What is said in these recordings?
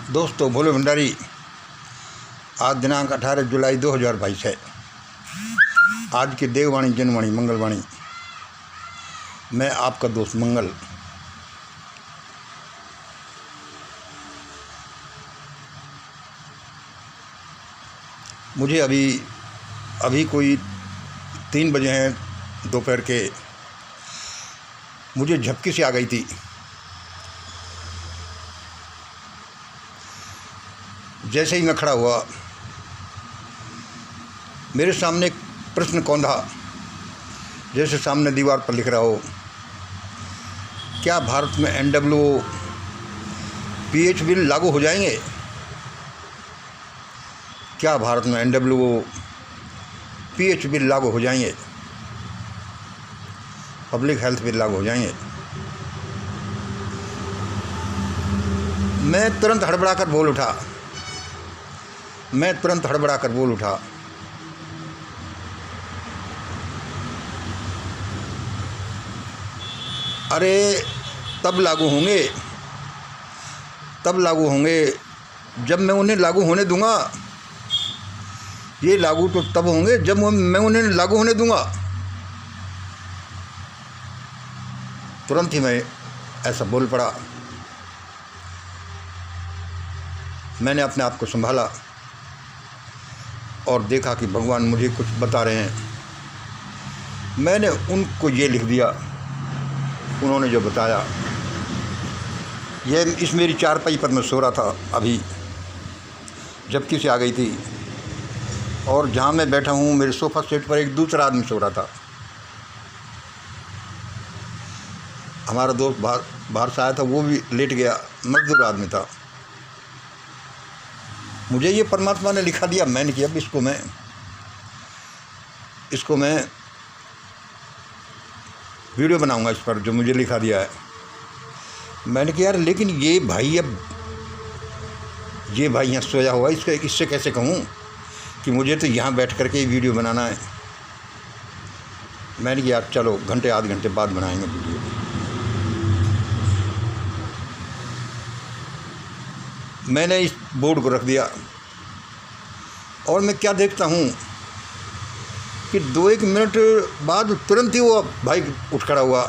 दोस्तों, भोले भंडारी, आज दिनांक 18 जुलाई 2022 है। आज की देववाणी, जनवाणी, मंगलवाणी। मैं आपका दोस्त मंगल। मुझे अभी कोई 3 बजे हैं दोपहर के, मुझे झपकी सी आ गई थी। जैसे ही मैं खड़ा हुआ, मेरे सामने एक प्रश्न कौंधा, जैसे सामने दीवार पर लिख रहा हो, क्या भारत में NWO PH बिल लागू हो जाएंगे? क्या भारत में NWO PH बिल लागू हो जाएंगे? पब्लिक हेल्थ बिल लागू हो जाएंगे? मैं तुरंत हड़बड़ाकर बोल उठा। अरे तब लागू होंगे जब मैं उन्हें लागू होने दूंगा। ये लागू तो तब होंगे जब मैं उन्हें लागू होने दूंगा। तुरंत ही मैं ऐसा बोल पड़ा। मैंने अपने आप को संभाला और देखा कि भगवान मुझे कुछ बता रहे हैं। मैंने उनको ये लिख दिया, उन्होंने जो बताया। इस मेरी चारपाई पर मैं सो रहा था, अभी झपकी से आ गई थी, और जहाँ मैं बैठा हूँ मेरे सोफ़ा सेट पर एक दूसरा आदमी सो रहा था। हमारा दोस्त बाहर से आया था, वो भी लेट गया, मजदूर आदमी था। मुझे ये परमात्मा ने लिखा दिया। मैंने किया अब इसको मैं वीडियो बनाऊंगा इस पर, जो मुझे लिखा दिया है। मैंने कहा यार, लेकिन ये भाई यहाँ सोया हुआ, इससे कैसे कहूँ कि मुझे तो यहाँ बैठ करके ये वीडियो बनाना है। मैंने कहा यार चलो आधे घंटे बाद बनाएंगे वीडियो। मैंने इस बोर्ड को रख दिया और मैं क्या देखता हूँ कि 2-1 मिनट बाद तुरंत ही वो भाई उठ खड़ा हुआ।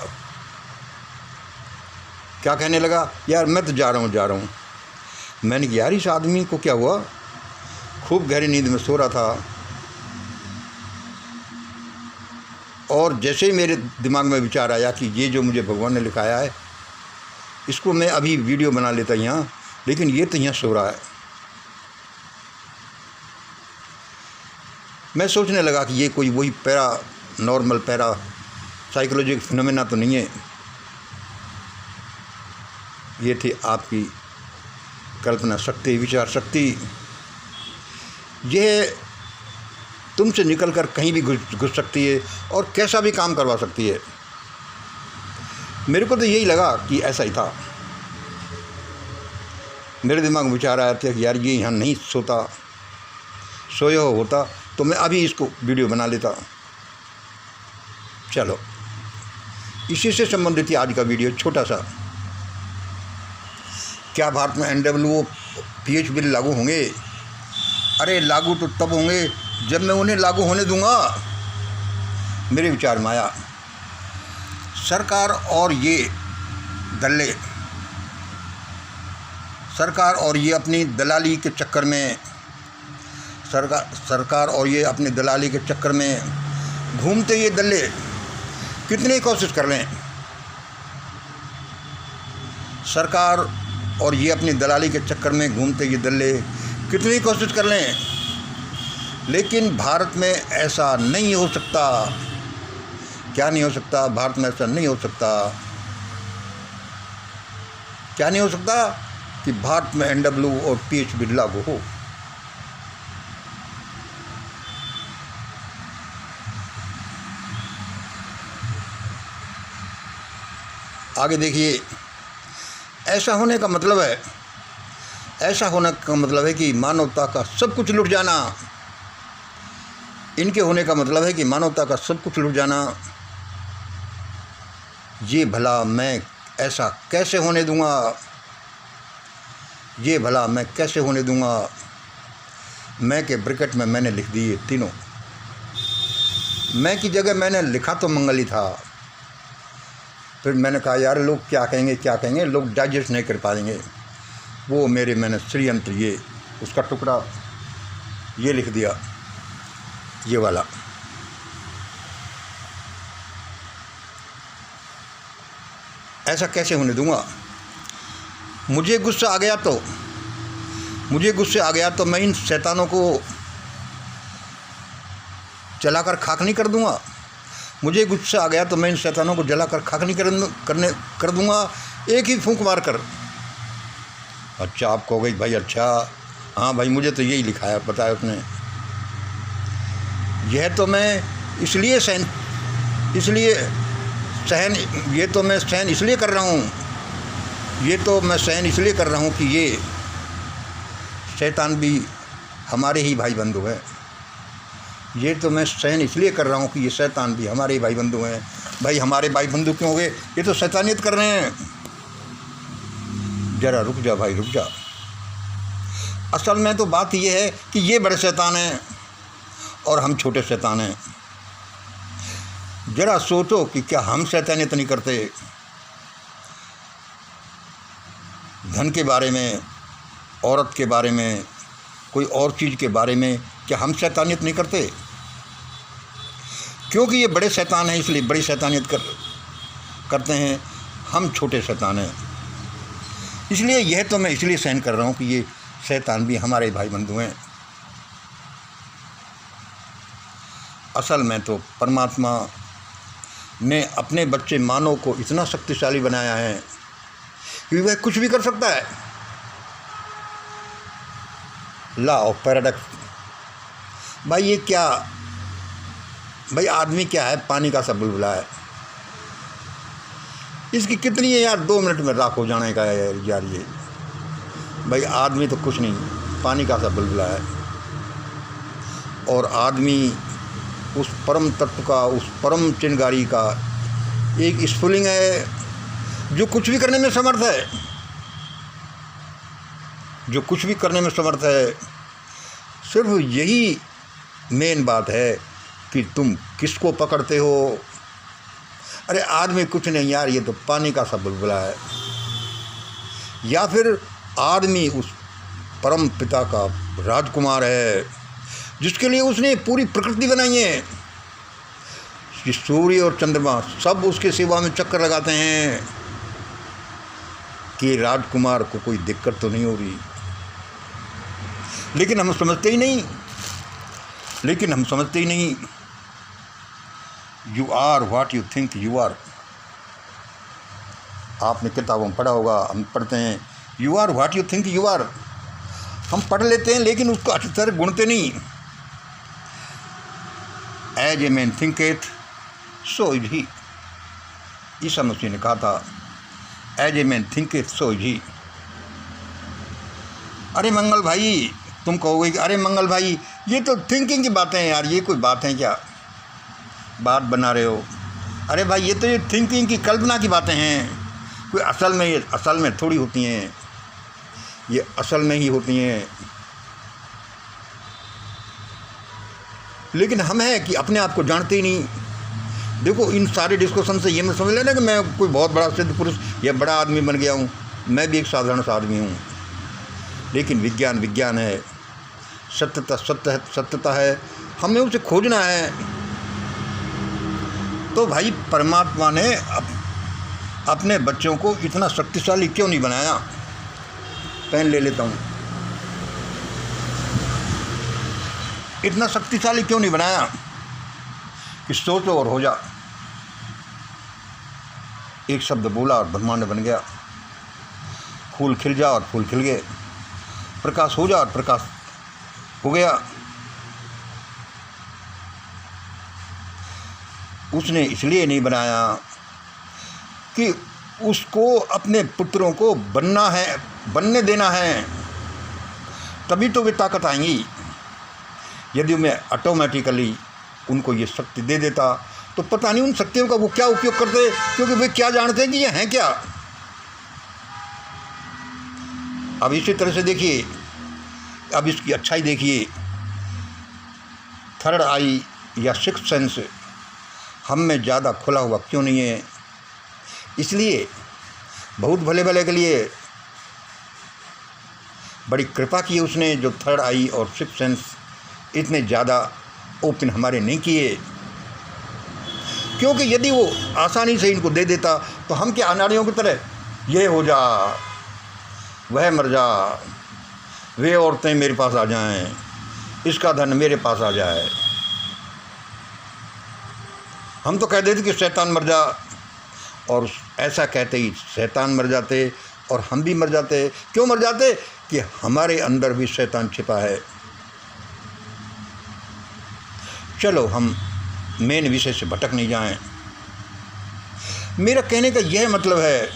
क्या कहने लगा, यार मैं तो जा रहा हूँ। मैंने कहा यार, इस आदमी को क्या हुआ? खूब गहरी नींद में सो रहा था, और जैसे ही मेरे दिमाग में विचार आया कि ये जो मुझे भगवान ने लिखाया है, इसको मैं अभी वीडियो बना लेता यहाँ, लेकिन ये तो यहाँ सो रहा है। मैं सोचने लगा कि ये कोई वही पैरा साइकोलॉजिकल फिनोमेना तो नहीं है। ये थी आपकी कल्पना शक्ति, विचार शक्ति। यह तुमसे निकलकर कहीं भी घुस सकती है और कैसा भी काम करवा सकती है। मेरे को तो यही लगा कि ऐसा ही था। मेरे दिमाग में विचार आया था कि यार ये यहाँ नहीं सोया होता तो मैं अभी इसको वीडियो बना लेता। चलो, इसी से संबंधित ही आज का वीडियो, छोटा सा। क्या भारत में NWO PH बिल लागू होंगे? अरे लागू तो तब होंगे जब मैं उन्हें लागू होने दूंगा। मेरे विचार में आया, सरकार और ये अपनी दलाली के चक्कर में घूमते ये दल्ले कितनी कोशिश कर लें। सरकार और ये अपनी दलाली के चक्कर में घूमते ये दल्ले कितनी कोशिश कर लें, लेकिन भारत में ऐसा नहीं हो सकता। क्या नहीं हो सकता? भारत में ऐसा नहीं हो सकता। क्या नहीं हो सकता? कि भारत में NWO और PH बिल लागू हो। आगे देखिए, ऐसा होने का मतलब है कि मानवता का सब कुछ लुट जाना। इनके होने का मतलब है कि मानवता का सब कुछ लुट जाना। ये भला मैं ऐसा कैसे होने दूंगा? ये भला मैं कैसे होने दूंगा। मैं के ब्रैकेट में मैंने लिख दिए तीनों। मैं की जगह मैंने लिखा तो मंगल ही था। फिर मैंने कहा यार लोग क्या कहेंगे, लोग डाइजेस्ट नहीं कर पाएंगे। वो मैंने श्रीयंत्र ये उसका टुकड़ा ये लिख दिया, ये वाला। ऐसा कैसे होने दूंगा। मुझे गुस्सा आ गया तो मैं इन शैतानों को जलाकर खाक नहीं कर दूंगा। मुझे गुस्सा आ गया तो मैं इन शैतानों को जलाकर खाक नहीं कर दूंगा, एक ही फूंक मार कर। अच्छा, आप कहोगे भाई अच्छा, हाँ भाई मुझे तो यही लिखा है, बताया उसने। यह तो मैं इसलिए सहन ये तो मैं सहन इसलिए कर रहा हूँ कि ये शैतान भी हमारे ही भाई बंधु हैं। ये तो मैं सहन इसलिए कर रहा हूँ कि ये शैतान भी हमारे ही भाई बंधु हैं। भाई हमारे भाई बंधु क्यों हो गए, ये तो शैतानियत कर रहे हैं। जरा रुक जा भाई, रुक जा। असल में तो बात ये है कि ये बड़े शैतान हैं और हम छोटे शैतान हैं। जरा सोचो कि क्या हम शैतानियत नहीं करते। धन के बारे में, औरत के बारे में, कोई और चीज़ के बारे में क्या हम शैतानियत नहीं करते। क्योंकि ये बड़े शैतान हैं इसलिए बड़ी शैतानियत करते हैं, हम छोटे शैतान हैं। इसलिए यह तो मैं इसलिए सहन कर रहा हूँ कि ये शैतान भी हमारे भाई बंधु हैं। असल में तो परमात्मा ने अपने बच्चे मानव को इतना शक्तिशाली बनाया है कि वह कुछ भी कर सकता है। Law of paradox. भाई ये क्या, भाई आदमी क्या है, पानी का सा बुलबुला है। इसकी कितनी है यार, 2 मिनट में राख हो जाने का है यार ये। भाई आदमी तो कुछ नहीं, पानी का सा बुलबुला है। और आदमी उस परम तत्व का, उस परम चिंगारी का एक स्फुलिंग है जो कुछ भी करने में समर्थ है, सिर्फ यही मेन बात है कि तुम किसको पकड़ते हो। अरे आदमी कुछ नहीं यार, ये तो पानी का सा बुलबुला है। या फिर आदमी उस परम पिता का राजकुमार है जिसके लिए उसने पूरी प्रकृति बनाई है। कि सूर्य और चंद्रमा सब उसके सेवा में चक्कर लगाते हैं कि राजकुमार को कोई दिक्कत तो नहीं हो रही। लेकिन हम समझते ही नहीं। You are what you think you are. आपने किताबों में पढ़ा होगा, हम पढ़ते हैं you are what you think you are. हम पढ़ लेते हैं लेकिन उसको अच्छी तरह गुणते नहीं। As a man thinketh so is he. Isa Masih ने कहा था as a man thinketh so is he. अरे मंगल भाई, तुम कहोगे कि अरे मंगल भाई ये तो थिंकिंग की बातें हैं यार, ये कोई बात है क्या, बात बना रहे हो। अरे भाई ये तो ये थिंकिंग की कल्पना की बातें हैं, कोई असल में थोड़ी होती हैं, ये असल में ही होती हैं। लेकिन हम हैं कि अपने आप को जानते ही नहीं। देखो इन सारे डिस्कशन से ये मैं समझ लेना कि मैं कोई बहुत बड़ा सिद्ध पुरुष या बड़ा आदमी बन गया हूँ। मैं भी एक साधारण सा आदमी हूँ। लेकिन विज्ञान है, सत्यता है, हमें उसे खोजना है। तो भाई परमात्मा ने अपने बच्चों को इतना शक्तिशाली क्यों नहीं बनाया। पेन ले लेता हूँ। इतना शक्तिशाली क्यों नहीं बनाया कि सोचो और हो जा। एक शब्द बोला और ब्रह्मांड बन गया। फूल खिल जा और फूल खिल गए, प्रकाश हो जा और प्रकाश हो गया। उसने इसलिए नहीं बनाया कि उसको अपने पुत्रों को बनने देना है, तभी तो वे ताकत आएंगी। यदि मैं ऑटोमेटिकली उनको ये शक्ति दे देता तो पता नहीं उन शक्तियों का वो क्या उपयोग करते, क्योंकि वे क्या जानते हैं कि ये हैं क्या। अब इसी तरह से देखिए, अब इसकी अच्छाई देखिए, थर्ड आई या सिक्स्थ सेंस हम में ज़्यादा खुला हुआ क्यों नहीं है? इसलिए बहुत भले भले के लिए बड़ी कृपा की उसने, जो थर्ड आई और सिक्स्थ सेंस इतने ज़्यादा ओपन हमारे नहीं किए। क्योंकि यदि वो आसानी से इनको दे देता तो हम क्या अनाड़ियों की तरह ये हो जा, वह मर जा, वे औरतें मेरे पास आ जाएं, इसका धन मेरे पास आ जाए। हम तो कह देते कि शैतान मर जा, और ऐसा कहते ही शैतान मर जाते और हम भी मर जाते। क्यों मर जाते? कि हमारे अंदर भी शैतान छिपा है। चलो हम मेन विषय से भटक नहीं जाएं। मेरा कहने का यह मतलब है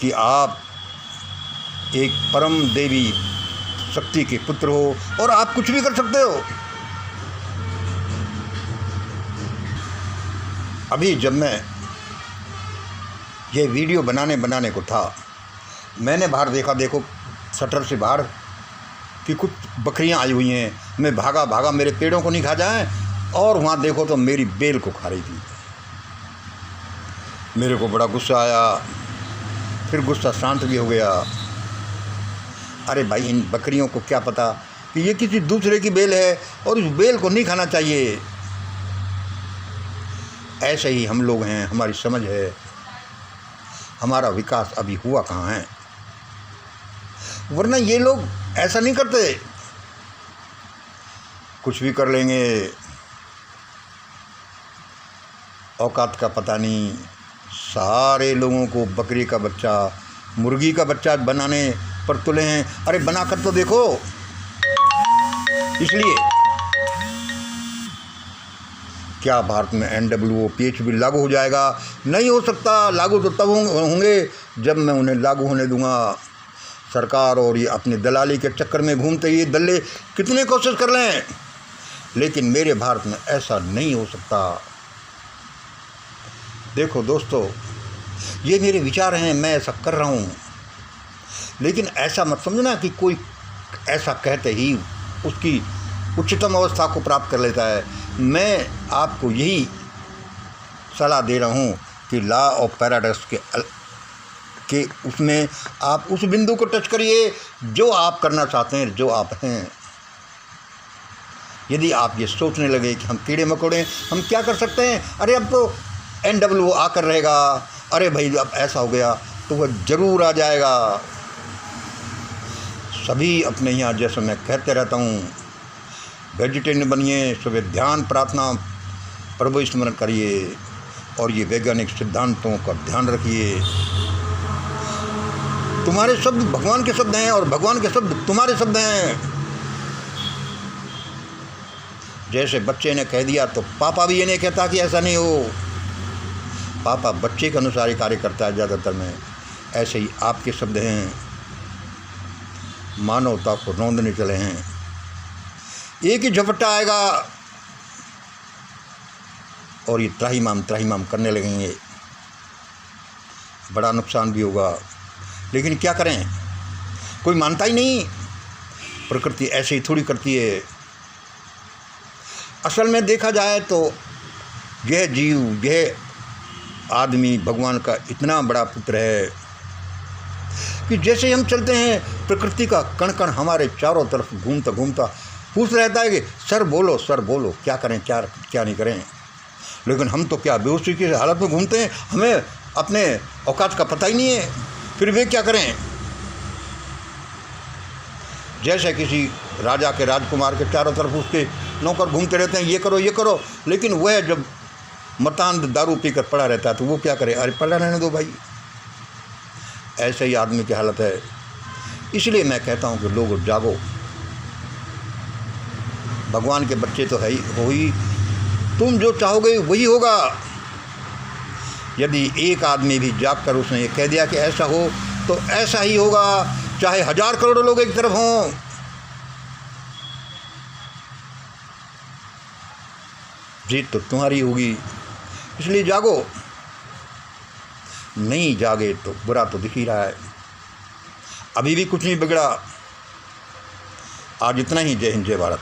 कि आप एक परम देवी शक्ति के पुत्र हो और आप कुछ भी कर सकते हो। अभी जब मैं ये वीडियो बनाने को था, मैंने बाहर देखा, देखो शटर से बाहर कि कुछ बकरियां आई हुई हैं। मैं भागा मेरे पेड़ों को नहीं खा जाए, और वहाँ देखो तो मेरी बेल को खा रही थी। मेरे को बड़ा गुस्सा आया, फिर गुस्सा शांत भी हो गया। अरे भाई, इन बकरियों को क्या पता कि ये किसी दूसरे की बेल है और इस बेल को नहीं खाना चाहिए। ऐसे ही हम लोग हैं, हमारी समझ है, हमारा विकास अभी हुआ कहाँ है। वरना ये लोग ऐसा नहीं करते, कुछ भी कर लेंगे, औकात का पता नहीं। सारे लोगों को बकरी का बच्चा, मुर्गी का बच्चा बनाने पर तुले हैं। अरे बनाकर तो देखो। इसलिए क्या भारत में NWO PHB लागू हो जाएगा? नहीं हो सकता। लागू तो तब होंगे जब मैं उन्हें लागू होने दूंगा। सरकार और ये अपनी दलाली के चक्कर में घूमते ये दल्ले कितने कोशिश कर लें, लेकिन मेरे भारत में ऐसा नहीं हो सकता। देखो दोस्तों, ये मेरे विचार हैं, मैं ऐसा कर रहा हूँ, लेकिन ऐसा मत समझना कि कोई ऐसा कहते ही उसकी उच्चतम अवस्था को प्राप्त कर लेता है। मैं आपको यही सलाह दे रहा हूँ कि लॉ ऑफ पैराडॉक्स के उसमें आप उस बिंदु को टच करिए जो आप करना चाहते हैं, जो आप हैं। यदि आप ये सोचने लगे कि हम कीड़े मकोड़े, हम क्या कर सकते हैं, अरे अब तो NWO आकर रहेगा, अरे भाई अब ऐसा हो गया, तो वह ज़रूर आ जाएगा। सभी अपने यहाँ, जैसे मैं कहते रहता हूँ, वेजिटेरियन बनिए, सुबह ध्यान प्रार्थना प्रभु स्मरण करिए, और ये वैज्ञानिक सिद्धांतों का ध्यान रखिए। तुम्हारे शब्द भगवान के शब्द हैं और भगवान के शब्द तुम्हारे शब्द हैं। जैसे बच्चे ने कह दिया तो पापा भी ये नहीं कहता कि ऐसा नहीं हो। पापा बच्चे के अनुसार ही कार्य करता है ज़्यादातर में। ऐसे ही आपके शब्द हैं, मानवता को रौंदने चले हैं। एक ही झपट्टा आएगा और ये त्राहिमाम करने लगेंगे। बड़ा नुकसान भी होगा, लेकिन क्या करें, कोई मानता ही नहीं। प्रकृति ऐसे ही थोड़ी करती है। असल में देखा जाए तो यह जीव, यह आदमी भगवान का इतना बड़ा पुत्र है कि जैसे हम चलते हैं, प्रकृति का कण कण हमारे चारों तरफ घूमता घूमता पूछ रहता है कि सर बोलो, क्या करें, क्या नहीं करें। लेकिन हम तो क्या बेहोशी की हालत में घूमते हैं, हमें अपने औकात का पता ही नहीं है। फिर वे क्या करें? जैसे किसी राजा के राजकुमार के चारों तरफ उसके नौकर घूमते रहते हैं, ये करो, लेकिन वह जब मतांध दारू पीकर पड़ा रहता है तो वो क्या करे? अरे पड़ा रहने दो भाई। ऐसे ही आदमी की हालत है। इसलिए मैं कहता हूँ कि लोग जागो। भगवान के बच्चे तो है ही, हो ही, तुम जो चाहोगे वही होगा। यदि एक आदमी भी जागकर उसने ये कह दिया कि ऐसा हो, तो ऐसा ही होगा, चाहे 1000 करोड़ लोग एक तरफ हों। जीत तो तुम्हारी होगी। इसलिए जागो। नहीं जागे तो बुरा तो दिख ही रहा है। अभी भी कुछ नहीं बिगड़ा। आज इतना ही। जय हिंद, जय भारत।